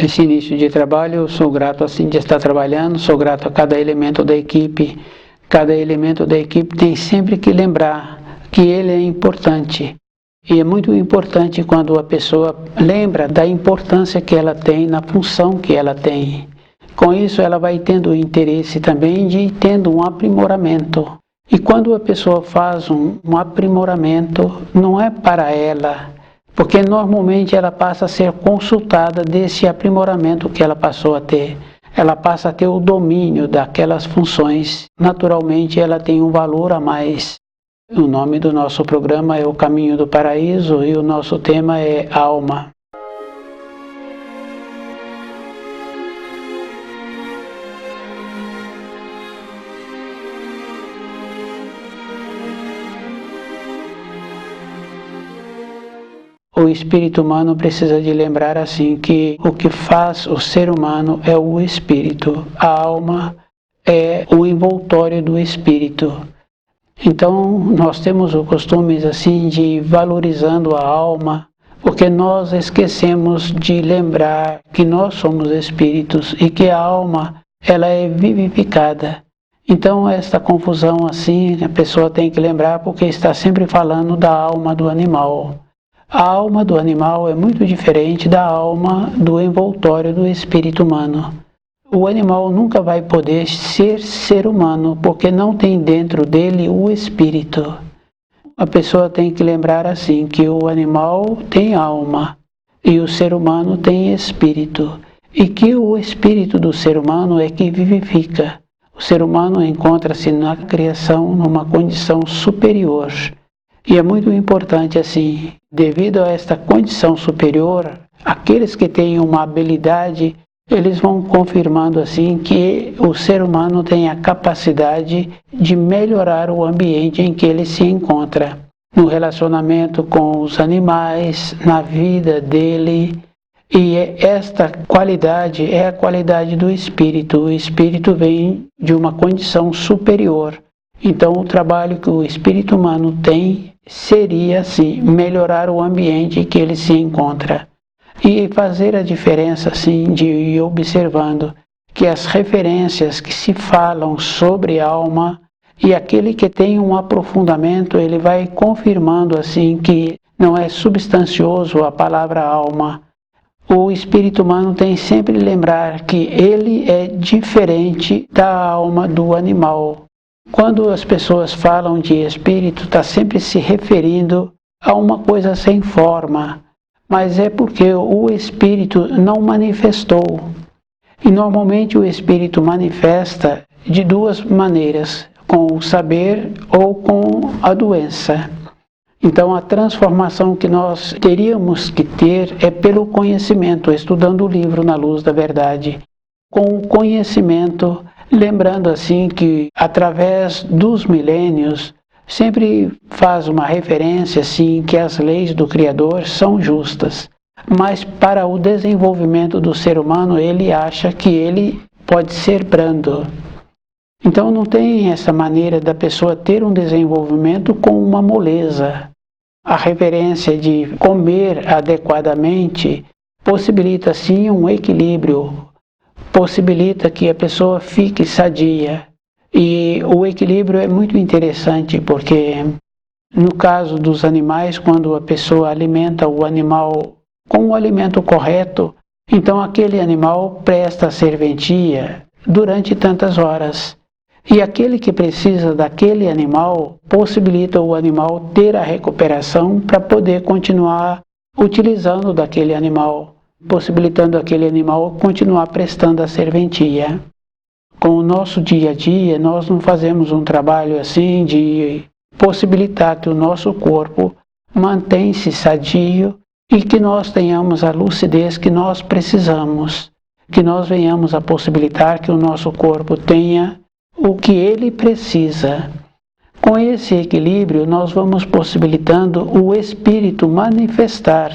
esse início de trabalho. Eu sou grato assim de estar trabalhando, sou grato a cada elemento da equipe. Cada elemento da equipe tem sempre que lembrar que ele é importante. E é muito importante quando a pessoa lembra da importância que ela tem, na função que ela tem. Com isso, ela vai tendo o interesse também de tendo um aprimoramento. E quando a pessoa faz um aprimoramento, não é para ela, porque normalmente ela passa a ser consultada desse aprimoramento que ela passou a ter. Ela passa a ter o domínio daquelas funções. Naturalmente, ela tem um valor a mais. O nome do nosso programa é O Caminho do Paraíso e o nosso tema é Alma. O espírito humano precisa de lembrar assim que o que faz o ser humano é o espírito. A alma é o envoltório do espírito. Então nós temos o costume assim de ir valorizando a alma, porque nós esquecemos de lembrar que nós somos espíritos e que a alma ela é vivificada. Então esta confusão assim a pessoa tem que lembrar, porque está sempre falando da alma do animal. A alma do animal é muito diferente da alma do envoltório do espírito humano. O animal nunca vai poder ser humano, porque não tem dentro dele o espírito. A pessoa tem que lembrar assim, que o animal tem alma e o ser humano tem espírito, e que o espírito do ser humano é que vivifica. O ser humano encontra-se na criação numa condição superior. E é muito importante assim, devido a esta condição superior, aqueles que têm uma habilidade, eles vão confirmando assim que o ser humano tem a capacidade de melhorar o ambiente em que ele se encontra, no relacionamento com os animais, na vida dele. E esta qualidade é a qualidade do espírito. O espírito vem de uma condição superior. Então o trabalho que o espírito humano tem seria assim, melhorar o ambiente em que ele se encontra. E fazer a diferença assim, de ir observando que as referências que se falam sobre a alma, e aquele que tem um aprofundamento, ele vai confirmando assim que não é substancioso a palavra alma. O espírito humano tem sempre que lembrar que ele é diferente da alma do animal. Quando as pessoas falam de espírito, está sempre se referindo a uma coisa sem forma, mas é porque o espírito não manifestou. E normalmente o espírito manifesta de duas maneiras, com o saber ou com a doença. Então a transformação que nós teríamos que ter é pelo conhecimento, estudando o livro Na Luz da Verdade. Com o conhecimento, lembrando assim que através dos milênios, sempre faz uma referência assim que as leis do Criador são justas, mas para o desenvolvimento do ser humano ele acha que ele pode ser brando. Então não tem essa maneira da pessoa ter um desenvolvimento com uma moleza. A referência de comer adequadamente possibilita sim um equilíbrio, possibilita que a pessoa fique sadia. E o equilíbrio é muito interessante, porque no caso dos animais, quando a pessoa alimenta o animal com o alimento correto, então aquele animal presta serventia durante tantas horas. E aquele que precisa daquele animal possibilita o animal ter a recuperação para poder continuar utilizando daquele animal, possibilitando aquele animal continuar prestando a serventia. Com o nosso dia a dia, nós não fazemos um trabalho assim de possibilitar que o nosso corpo mantenha-se sadio e que nós tenhamos a lucidez que nós precisamos, que nós venhamos a possibilitar que o nosso corpo tenha o que ele precisa. Com esse equilíbrio, nós vamos possibilitando o espírito manifestar.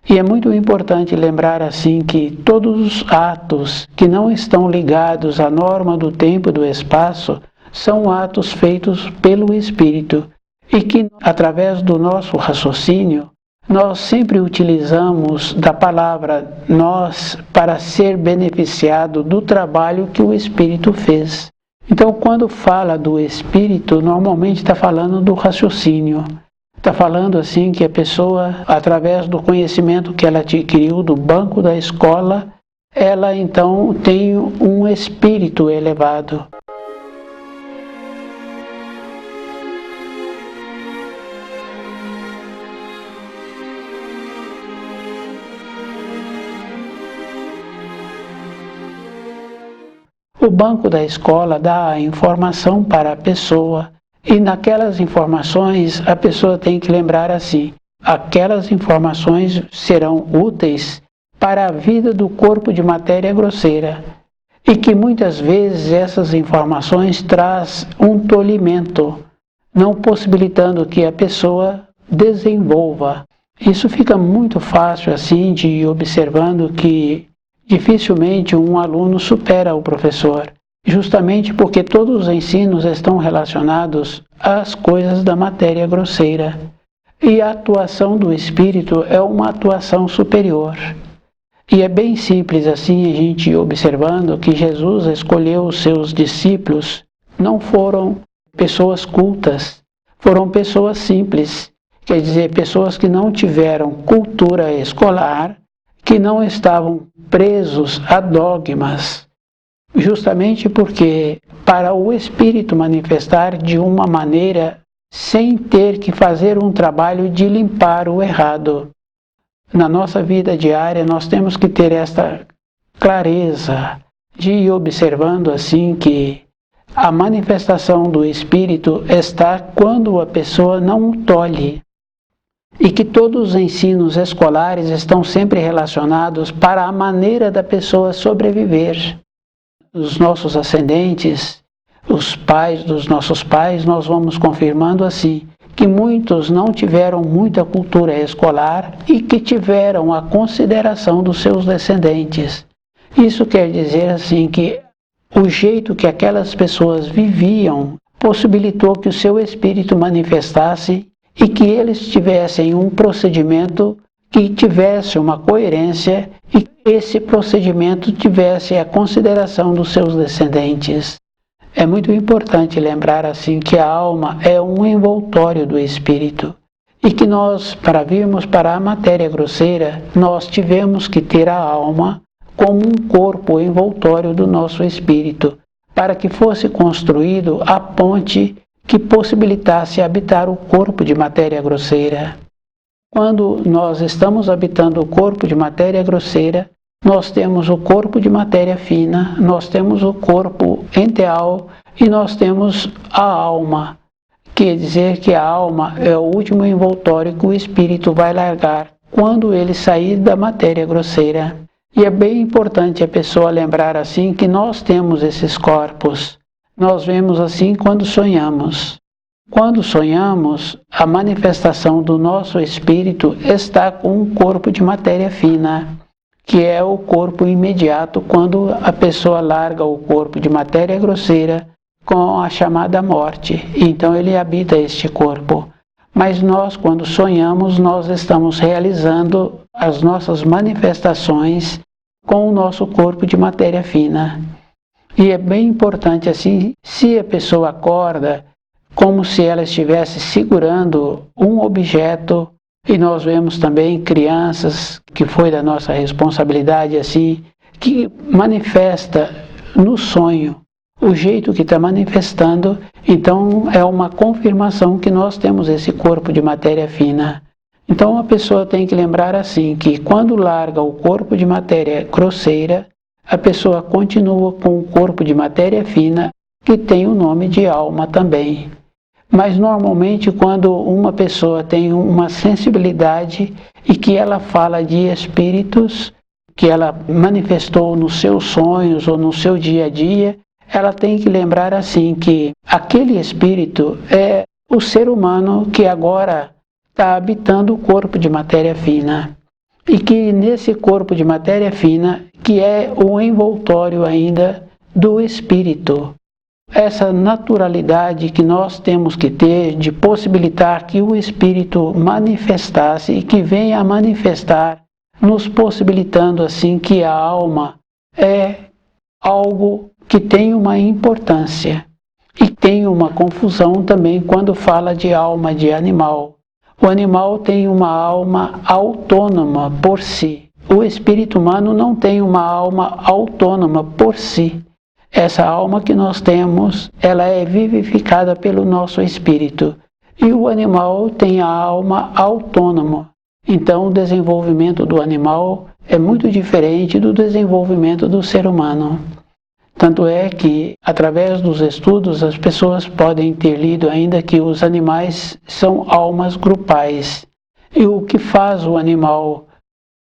E é muito importante lembrar assim que todos os atos que não estão ligados à norma do tempo e do espaço são atos feitos pelo espírito e que, através do nosso raciocínio, nós sempre utilizamos da palavra nós para ser beneficiado do trabalho que o Espírito fez. Então, quando fala do Espírito, normalmente está falando do raciocínio. Está falando assim que a pessoa, através do conhecimento que ela adquiriu do banco da escola, ela então tem um espírito elevado. O banco da escola dá a informação para a pessoa e naquelas informações a pessoa tem que lembrar assim, aquelas informações serão úteis para a vida do corpo de matéria grosseira e que muitas vezes essas informações traz um tolimento, não possibilitando que a pessoa desenvolva. Isso fica muito fácil assim de ir observando que dificilmente um aluno supera o professor, justamente porque todos os ensinos estão relacionados às coisas da matéria grosseira. E a atuação do Espírito é uma atuação superior. E é bem simples assim a gente ir observando que Jesus escolheu os seus discípulos, não foram pessoas cultas, foram pessoas simples, quer dizer, pessoas que não tiveram cultura escolar, que não estavam presos a dogmas, justamente porque para o Espírito manifestar de uma maneira sem ter que fazer um trabalho de limpar o errado. Na nossa vida diária nós temos que ter esta clareza de ir observando assim que a manifestação do Espírito está quando a pessoa não o tolhe. E que todos os ensinos escolares estão sempre relacionados para a maneira da pessoa sobreviver. Os nossos ascendentes, os pais dos nossos pais, nós vamos confirmando assim, que muitos não tiveram muita cultura escolar e que tiveram a consideração dos seus descendentes. Isso quer dizer assim que o jeito que aquelas pessoas viviam possibilitou que o seu espírito manifestasse e que eles tivessem um procedimento que tivesse uma coerência e esse procedimento tivesse a consideração dos seus descendentes. É muito importante lembrar assim que a alma é um envoltório do espírito e que nós, para virmos para a matéria grosseira, nós tivemos que ter a alma como um corpo envoltório do nosso espírito, para que fosse construído a ponte que possibilitasse habitar o corpo de matéria grosseira. Quando nós estamos habitando o corpo de matéria grosseira, nós temos o corpo de matéria fina, nós temos o corpo enteal e nós temos a alma. Quer dizer que a alma é o último envoltório que o espírito vai largar quando ele sair da matéria grosseira. E é bem importante a pessoa lembrar assim que nós temos esses corpos. Nós vemos assim quando sonhamos. Quando sonhamos, a manifestação do nosso espírito está com um corpo de matéria fina, que é o corpo imediato quando a pessoa larga o corpo de matéria grosseira com a chamada morte. Então ele habita este corpo. Mas nós, quando sonhamos, nós estamos realizando as nossas manifestações com o nosso corpo de matéria fina. E é bem importante assim, se a pessoa acorda como se ela estivesse segurando um objeto, e nós vemos também crianças, que foi da nossa responsabilidade assim, que manifesta no sonho o jeito que está manifestando, então é uma confirmação que nós temos esse corpo de matéria fina. Então a pessoa tem que lembrar assim, que quando larga o corpo de matéria grosseira, a pessoa continua com o corpo de matéria fina, que tem o nome de alma também. Mas normalmente quando uma pessoa tem uma sensibilidade e que ela fala de espíritos, que ela manifestou nos seus sonhos ou no seu dia a dia, ela tem que lembrar assim que aquele espírito é o ser humano que agora está habitando o corpo de matéria fina. E que nesse corpo de matéria fina, que é o envoltório ainda do espírito. essa naturalidade que nós temos que ter de possibilitar que o Espírito manifestasse e que venha a manifestar, nos possibilitando assim que a alma é algo que tem uma importância. E tem uma confusão também quando fala de alma de animal. O animal tem uma alma autônoma por si. O espírito humano não tem uma alma autônoma por si. Essa alma que nós temos, ela é vivificada pelo nosso espírito. E o animal tem a alma autônoma. Então o desenvolvimento do animal é muito diferente do desenvolvimento do ser humano. Tanto é que, através dos estudos, as pessoas podem ter lido ainda que os animais são almas grupais. E o que faz o animal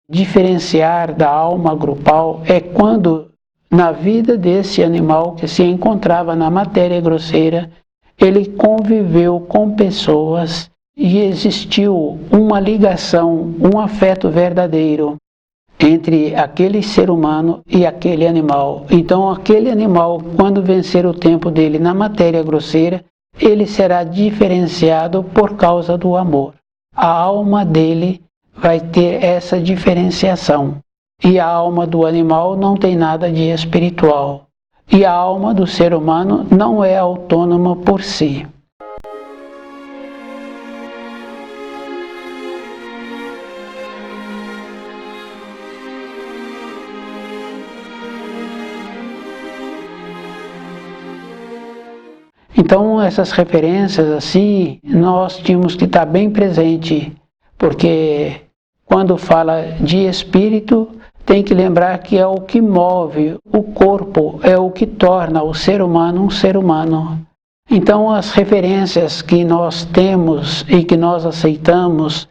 diferenciar da alma grupal é quando, na vida desse animal que se encontrava na matéria grosseira, ele conviveu com pessoas e existiu uma ligação, um afeto verdadeiro entre aquele ser humano e aquele animal. Então, aquele animal, quando vencer o tempo dele na matéria grosseira, ele será diferenciado por causa do amor. A alma dele vai ter essa diferenciação. E a alma do animal não tem nada de espiritual. E a alma do ser humano não é autônoma por si. Então, essas referências, assim, nós tínhamos que estar bem presente, porque quando fala de espírito, tem que lembrar que é o que move o corpo, é o que torna o ser humano um ser humano. Então, as referências que nós temos e que nós aceitamos,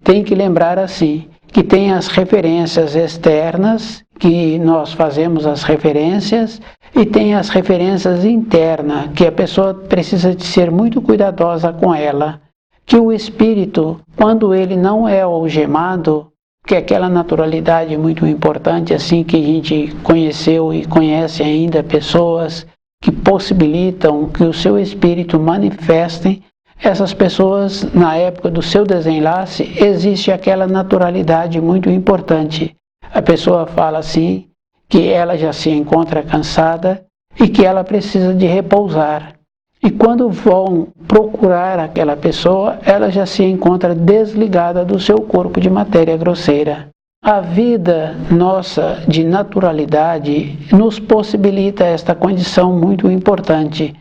tem que lembrar assim, que tem as referências externas, que nós fazemos as referências, e tem as referências internas, que a pessoa precisa de ser muito cuidadosa com ela. Que o espírito, quando ele não é algemado, que é aquela naturalidade muito importante, assim que a gente conheceu e conhece ainda pessoas que possibilitam que o seu espírito manifestem, essas pessoas, na época do seu desenlace, existe aquela naturalidade muito importante. A pessoa fala assim, que ela já se encontra cansada e que ela precisa de repousar. E quando vão procurar aquela pessoa, ela já se encontra desligada do seu corpo de matéria grosseira. A vida nossa de naturalidade nos possibilita esta condição muito importante.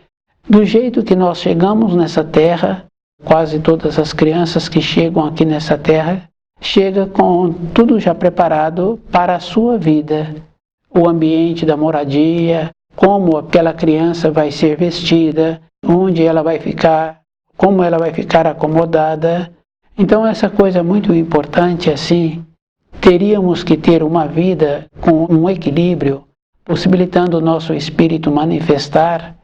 Do jeito que nós chegamos nessa terra, quase todas as crianças que chegam aqui nessa terra, chegam com tudo já preparado para a sua vida. O ambiente da moradia, como aquela criança vai ser vestida, onde ela vai ficar, como ela vai ficar acomodada. Então essa coisa muito importante assim, teríamos que ter uma vida com um equilíbrio, possibilitando o nosso espírito manifestar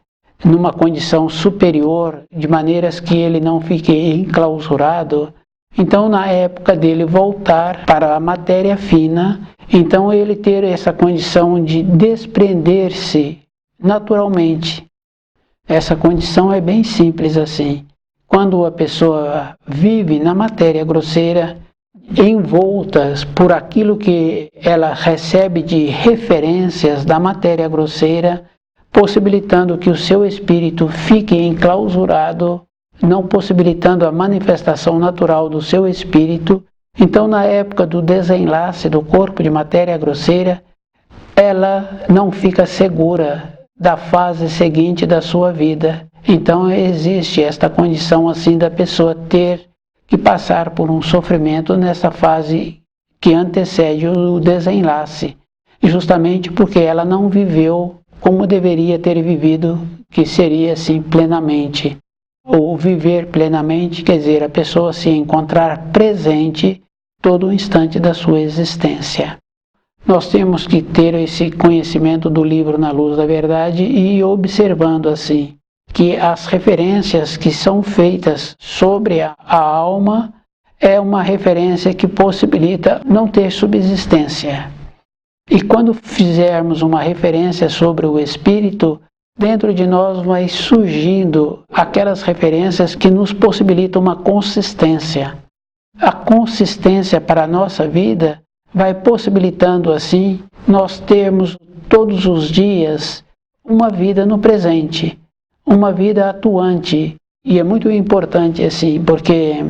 numa condição superior, de maneiras que ele não fique enclausurado. Então, na época dele voltar para a matéria fina, então ele ter essa condição de desprender-se naturalmente. Essa condição é bem simples assim. Quando a pessoa vive na matéria grosseira, envoltas por aquilo que ela recebe de referências da matéria grosseira, possibilitando que o seu espírito fique enclausurado, não possibilitando a manifestação natural do seu espírito. Então, na época do desenlace do corpo de matéria grosseira, ela não fica segura da fase seguinte da sua vida. Então, existe esta condição assim da pessoa ter que passar por um sofrimento nessa fase que antecede o desenlace, justamente porque ela não viveu como deveria ter vivido, que seria assim plenamente. Ou viver plenamente, quer dizer, a pessoa se encontrar presente todo o instante da sua existência. Nós temos que ter esse conhecimento do livro Na Luz da Verdade e ir observando assim, que as referências que são feitas sobre a alma é uma referência que possibilita não ter subsistência. E quando fizermos uma referência sobre o espírito, dentro de nós vai surgindo aquelas referências que nos possibilitam uma consistência. A consistência para a nossa vida vai possibilitando assim nós termos todos os dias uma vida no presente, uma vida atuante. E é muito importante assim, porque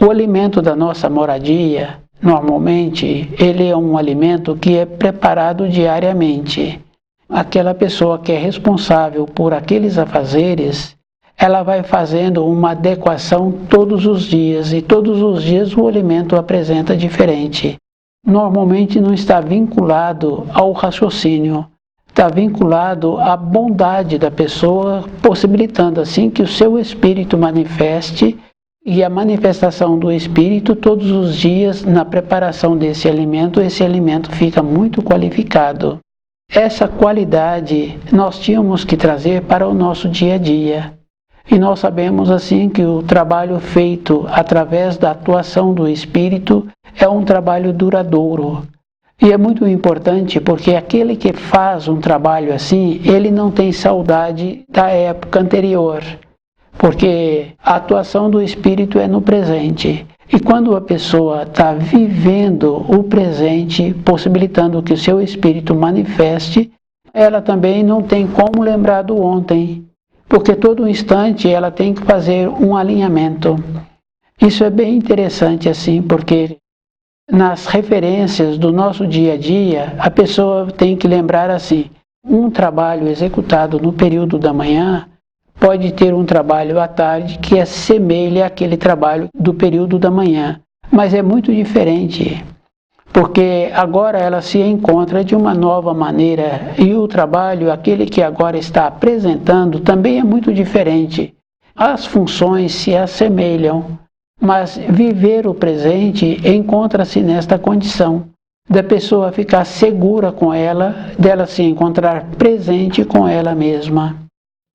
o alimento da nossa moradia, normalmente, ele é um alimento que é preparado diariamente. Aquela pessoa que é responsável por aqueles afazeres, ela vai fazendo uma adequação todos os dias, e todos os dias o alimento apresenta diferente. Normalmente não está vinculado ao raciocínio, está vinculado à bondade da pessoa, possibilitando assim que o seu espírito manifeste, e a manifestação do espírito todos os dias na preparação desse alimento, esse alimento fica muito qualificado. Essa qualidade nós tínhamos que trazer para o nosso dia a dia. E nós sabemos assim que o trabalho feito através da atuação do Espírito é um trabalho duradouro. E é muito importante porque aquele que faz um trabalho assim, ele não tem saudade da época anterior. Porque a atuação do Espírito é no presente. E quando a pessoa está vivendo o presente, possibilitando que o seu Espírito manifeste, ela também não tem como lembrar do ontem. Porque todo instante ela tem que fazer um alinhamento. Isso é bem interessante assim, porque nas referências do nosso dia a dia, a pessoa tem que lembrar assim, um trabalho executado no período da manhã pode ter um trabalho à tarde que assemelha àquele trabalho do período da manhã, mas é muito diferente. Porque agora ela se encontra de uma nova maneira e o trabalho, aquele que agora está apresentando, também é muito diferente. As funções se assemelham, mas viver o presente encontra-se nesta condição, da pessoa ficar segura com ela, dela se encontrar presente com ela mesma.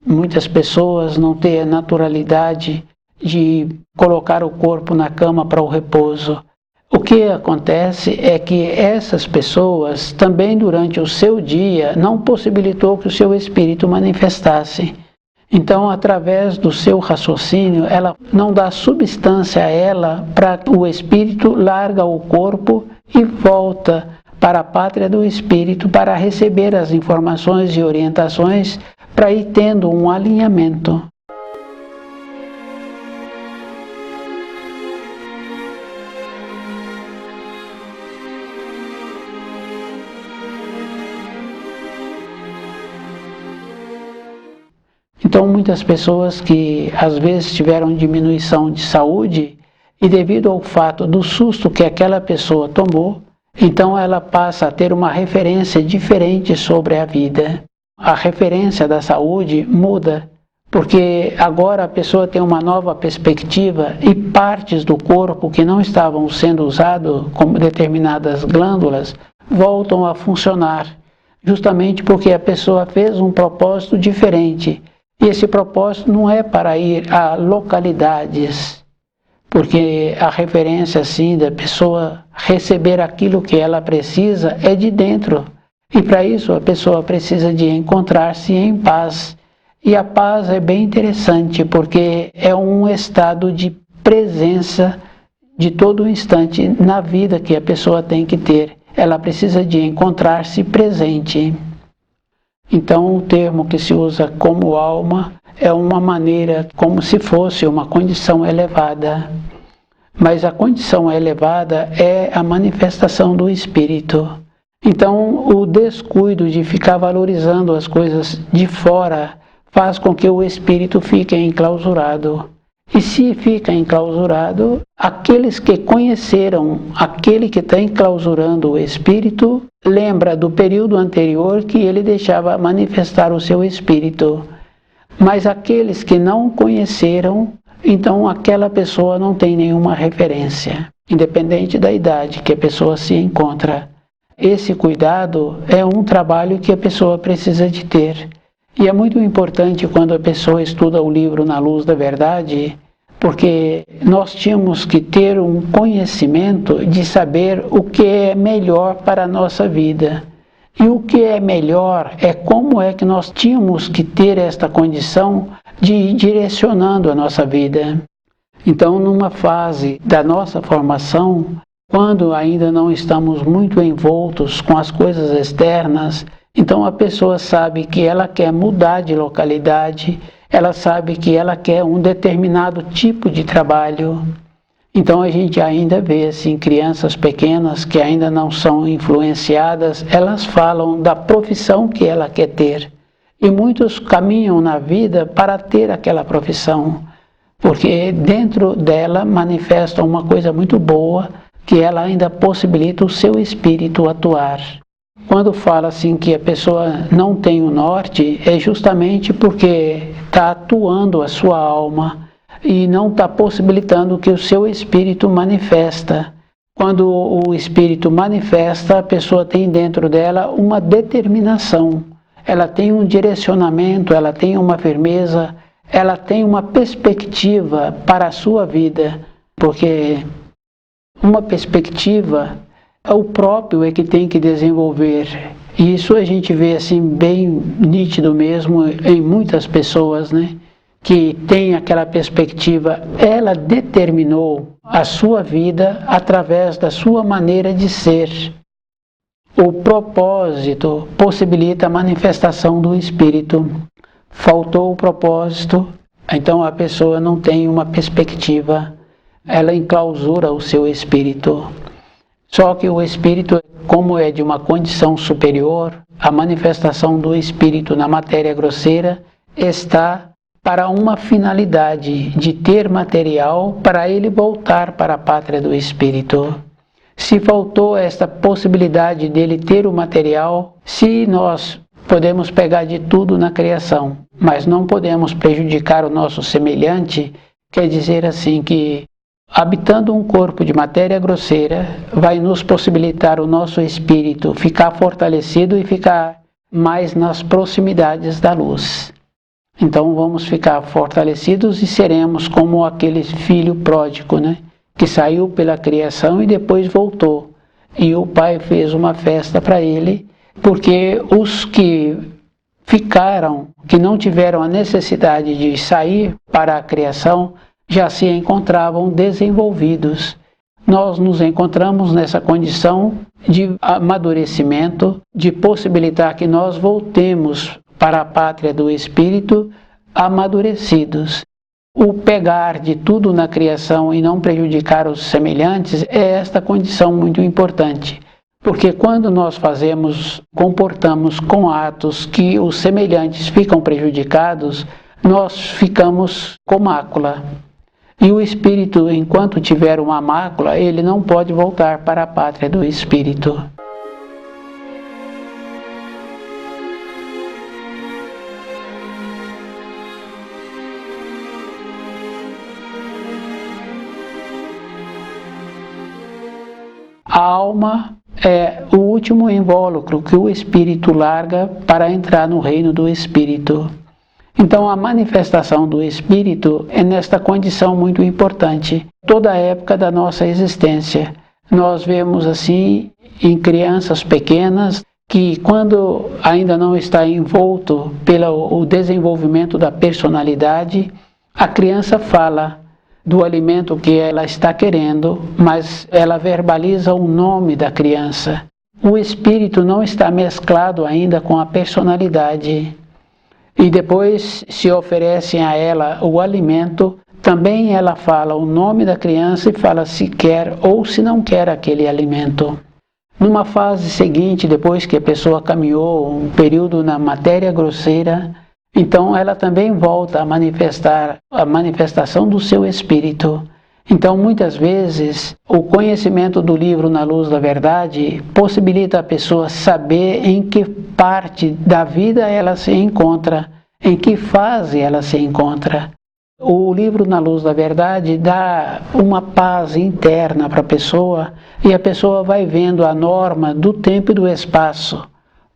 Muitas pessoas não têm a naturalidade de colocar o corpo na cama para o repouso. O que acontece é que essas pessoas também durante o seu dia não possibilitou que o seu espírito manifestasse. Então, através do seu raciocínio, ela não dá substância a ela para o espírito larga o corpo e volta para a pátria do espírito para receber as informações e orientações para ir tendo um alinhamento. Então, muitas pessoas que às vezes tiveram diminuição de saúde e devido ao fato do susto que aquela pessoa tomou, então ela passa a ter uma referência diferente sobre a vida. A referência da saúde muda, porque agora a pessoa tem uma nova perspectiva e partes do corpo que não estavam sendo usadas, como determinadas glândulas, voltam a funcionar, justamente porque a pessoa fez um propósito diferente. E esse propósito não é para ir a localidades, porque a referência assim da pessoa receber aquilo que ela precisa é de dentro. E para isso a pessoa precisa de encontrar-se em paz. E a paz é bem interessante, porque é um estado de presença de todo instante na vida que a pessoa tem que ter. Ela precisa de encontrar-se presente. Então, o termo que se usa como alma é uma maneira como se fosse uma condição elevada. Mas a condição elevada é a manifestação do espírito. Então, o descuido de ficar valorizando as coisas de fora faz com que o espírito fique enclausurado. E se fica enclausurado, aqueles que conheceram aquele que está enclausurando o espírito, lembra do período anterior que ele deixava manifestar o seu espírito. Mas aqueles que não conheceram, então aquela pessoa não tem nenhuma referência, independente da idade que a pessoa se encontra. Esse cuidado é um trabalho que a pessoa precisa de ter. E é muito importante quando a pessoa estuda o livro Na Luz da Verdade, porque nós tínhamos que ter um conhecimento de saber o que é melhor para a nossa vida. E o que é melhor é como é que nós tínhamos que ter esta condição de ir direcionando a nossa vida. Então, numa fase da nossa formação, quando ainda não estamos muito envoltos com as coisas externas, então a pessoa sabe que ela quer mudar de localidade, ela sabe que ela quer um determinado tipo de trabalho. Então a gente ainda vê assim, crianças pequenas que ainda não são influenciadas, elas falam da profissão que ela quer ter. E muitos caminham na vida para ter aquela profissão, porque dentro dela manifesta uma coisa muito boa, que ela ainda possibilita o seu espírito atuar. Quando fala assim que a pessoa não tem o norte, é justamente porque está atuando a sua alma e não está possibilitando que o seu espírito manifesta. Quando o espírito manifesta, a pessoa tem dentro dela uma determinação, ela tem um direcionamento, ela tem uma firmeza, ela tem uma perspectiva para a sua vida, porque uma perspectiva é o próprio que tem que desenvolver. E isso a gente vê assim bem nítido mesmo em muitas pessoas, né? Que tem aquela perspectiva, ela determinou a sua vida através da sua maneira de ser. O propósito possibilita a manifestação do espírito. Faltou o propósito, então a pessoa não tem uma perspectiva, ela enclausura o seu espírito. Só que o espírito, como é de uma condição superior, a manifestação do espírito na matéria grosseira está para uma finalidade de ter material para ele voltar para a pátria do espírito. Se faltou esta possibilidade dele ter o material, se nós podemos pegar de tudo na criação, mas não podemos prejudicar o nosso semelhante, quer dizer assim que habitando um corpo de matéria grosseira, vai nos possibilitar o nosso espírito ficar fortalecido e ficar mais nas proximidades da luz. Então vamos ficar fortalecidos e seremos como aquele filho pródigo, né? Que saiu pela criação e depois voltou. E o pai fez uma festa para ele, porque os que ficaram, que não tiveram a necessidade de sair para a criação, já se encontravam desenvolvidos. Nós nos encontramos nessa condição de amadurecimento, de possibilitar que nós voltemos para a pátria do espírito amadurecidos. O pegar de tudo na criação e não prejudicar os semelhantes é esta condição muito importante. Porque quando nós comportamos com atos que os semelhantes ficam prejudicados, nós ficamos com mácula. E o espírito, enquanto tiver uma mácula, ele não pode voltar para a pátria do espírito. A alma é o último invólucro que o espírito larga para entrar no reino do espírito. Então a manifestação do espírito é nesta condição muito importante. Toda a época da nossa existência, nós vemos assim em crianças pequenas que quando ainda não está envolto pelo desenvolvimento da personalidade, a criança fala do alimento que ela está querendo, mas ela verbaliza o nome da criança. O espírito não está mesclado ainda com a personalidade. E depois se oferecem a ela o alimento, também ela fala o nome da criança e fala se quer ou se não quer aquele alimento. Numa fase seguinte, depois que a pessoa caminhou um período na matéria grosseira, então ela também volta a manifestar a manifestação do seu espírito. Então muitas vezes o conhecimento do livro Na Luz da Verdade possibilita a pessoa saber em que parte da vida ela se encontra, em que fase ela se encontra. O livro Na Luz da Verdade dá uma paz interna para a pessoa e a pessoa vai vendo a norma do tempo e do espaço.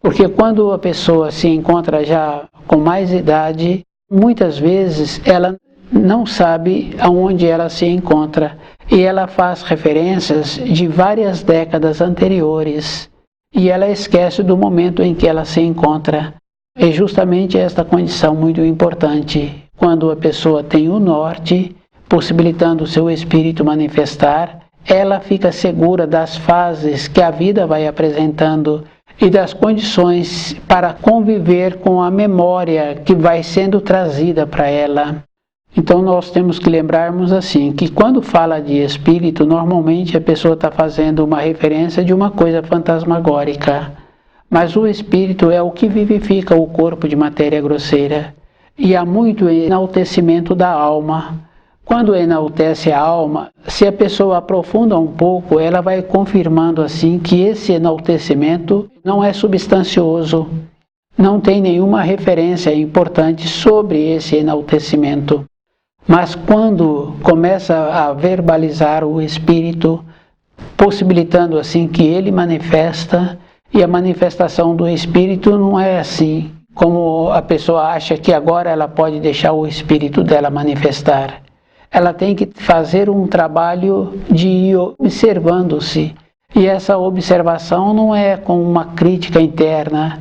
Porque quando a pessoa se encontra já com mais idade, muitas vezes ela não sabe aonde ela se encontra e ela faz referências de várias décadas anteriores. e ela esquece do momento em que ela se encontra. É justamente esta condição muito importante, quando a pessoa tem o norte, possibilitando o seu espírito manifestar, ela fica segura das fases que a vida vai apresentando e das condições para conviver com a memória que vai sendo trazida para ela. Então nós temos que lembrarmos assim, que quando fala de espírito, normalmente a pessoa está fazendo uma referência de uma coisa fantasmagórica. Mas o espírito é o que vivifica o corpo de matéria grosseira. E há muito enaltecimento da alma. Quando enaltece a alma, se a pessoa aprofunda um pouco, ela vai confirmando assim que esse enaltecimento não é substancioso. Não tem nenhuma referência importante sobre esse enaltecimento. Mas quando começa a verbalizar o espírito, possibilitando assim que ele manifesta, e a manifestação do espírito não é assim, como a pessoa acha que agora ela pode deixar o espírito dela manifestar. Ela tem que fazer um trabalho de ir observando-se. E essa observação não é com uma crítica interna.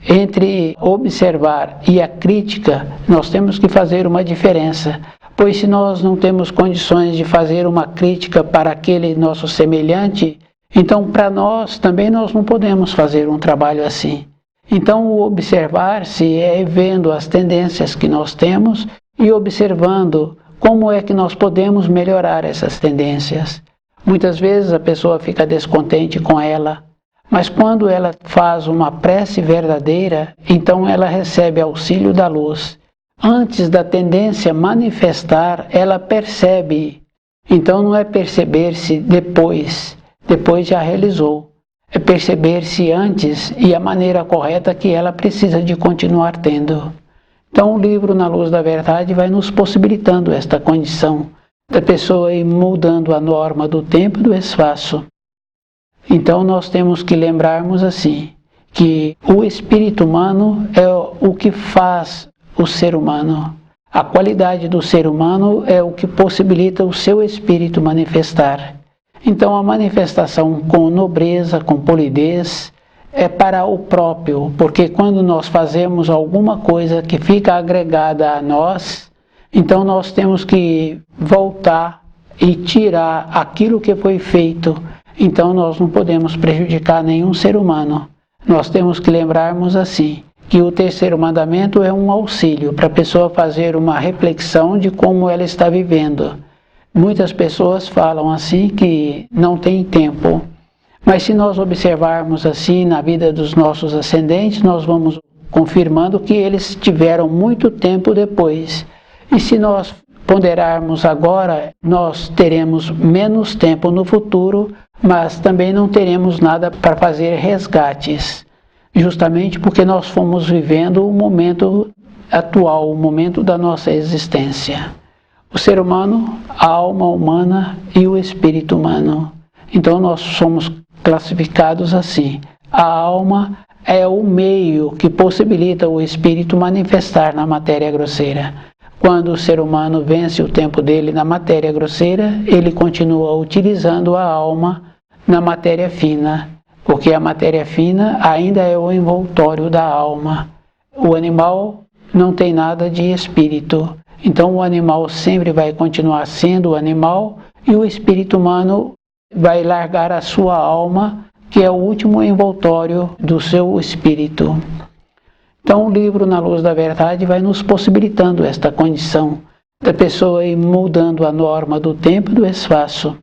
Entre observar e a crítica, nós temos que fazer uma diferença. Pois se nós não temos condições de fazer uma crítica para aquele nosso semelhante, então para nós também nós não podemos fazer um trabalho assim. Então o observar-se é vendo as tendências que nós temos e observando como é que nós podemos melhorar essas tendências. Muitas vezes a pessoa fica descontente com ela, mas quando ela faz uma prece verdadeira, então ela recebe auxílio da luz. Antes da tendência manifestar, ela percebe. Então não é perceber-se depois já realizou. É perceber-se antes e a maneira correta que ela precisa de continuar tendo. Então o livro Na Luz da Verdade vai nos possibilitando esta condição da pessoa ir mudando a norma do tempo e do espaço. Então nós temos que lembrarmos assim, que o espírito humano é o que faz o ser humano. A qualidade do ser humano é o que possibilita o seu espírito manifestar. Então a manifestação com nobreza, com polidez, é para o próprio, porque quando nós fazemos alguma coisa que fica agregada a nós, então nós temos que voltar e tirar aquilo que foi feito. Então nós não podemos prejudicar nenhum ser humano. Nós temos que lembrarmos assim, que o terceiro mandamento é um auxílio para a pessoa fazer uma reflexão de como ela está vivendo. Muitas pessoas falam assim que não tem tempo, mas se nós observarmos assim na vida dos nossos ascendentes, nós vamos confirmando que eles tiveram muito tempo depois. E se nós ponderarmos agora, nós teremos menos tempo no futuro, mas também não teremos nada para fazer resgates. Justamente porque nós fomos vivendo o momento atual, o momento da nossa existência. O ser humano, a alma humana e o espírito humano. Então nós somos classificados assim. A alma é o meio que possibilita o espírito manifestar na matéria grosseira. Quando o ser humano vence o tempo dele na matéria grosseira, ele continua utilizando a alma na matéria fina. Porque a matéria fina ainda é o envoltório da alma. O animal não tem nada de espírito. Então o animal sempre vai continuar sendo o animal e o espírito humano vai largar a sua alma, que é o último envoltório do seu espírito. Então o livro Na Luz da Verdade vai nos possibilitando esta condição da pessoa ir mudando a norma do tempo e do espaço.